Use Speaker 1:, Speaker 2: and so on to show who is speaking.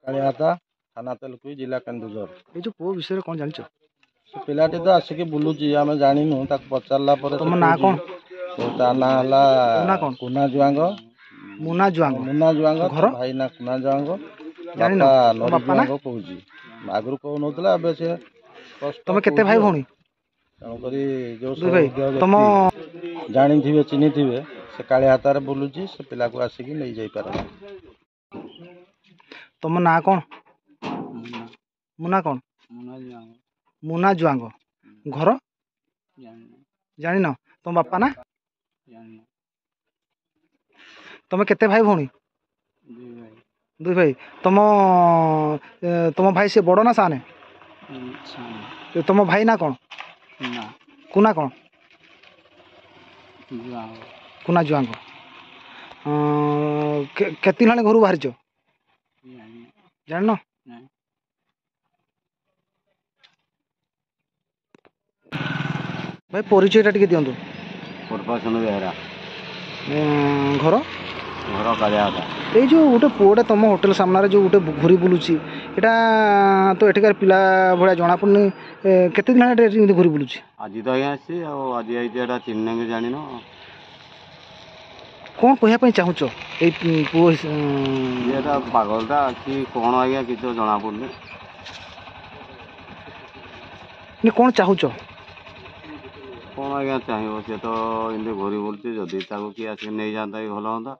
Speaker 1: कालिहाता थाना तेलकुई जिला केन्दुझर।
Speaker 2: ये जो पुओ विषय कौन जान
Speaker 1: से पिलाटी तो आसिक बुलूची आम जानु पचारा
Speaker 2: तुम ना कौन
Speaker 1: ना
Speaker 2: ना कौन
Speaker 1: कुना जुआंग
Speaker 2: मुना जुआंग
Speaker 1: मुना जुआंग
Speaker 2: घर
Speaker 1: भाई ना कुना जुआंग
Speaker 2: जानी
Speaker 1: बापा
Speaker 2: तुम
Speaker 1: लरी
Speaker 2: बापा ना
Speaker 1: जुआंग कहूँ आगु कहूला ए से
Speaker 2: तुम केते भाई भौणी
Speaker 1: तेणुक जो
Speaker 2: दुई भाई तुम
Speaker 1: जानी थे चिन्ही थे से कालिहाता बुलूची से पिला को आसिक नहीं जापारे।
Speaker 2: तुम ना कौन मुना कौन मुना जुआंग घर जानी न तुम बापा ना तुम केते भाई भौणी दुई भाई तुम तुम भाई से बड़ ना साने तुम भाई ना कौन कुना कौन कुना जुआंग केती लाने घर बाहर जान भाई परिचयटा टिके दियंतु
Speaker 1: पूर्वासन बेहरा
Speaker 2: घर
Speaker 1: घर कालिहाता
Speaker 2: ये जो गोटे पुओटे तुम होटेल सामने जो गोटे घूरी बुलूची एटा तो एठिकार पिला भाया जना पड़नी केते दिन घूरी बुलूची
Speaker 1: आज तो आज्ञा आसी आज आई चिन्ह के जान
Speaker 2: कौन कहवाई चाहूच ये पुओ
Speaker 1: पागलटा कि कौन आज्ञा कि जना पड़नी
Speaker 2: कौन चाहूच
Speaker 1: कौन आज्ञा चाहिए सी तो इमती घूरी बुलूची जदि किए आसिक नहीं जाता भल हाँ।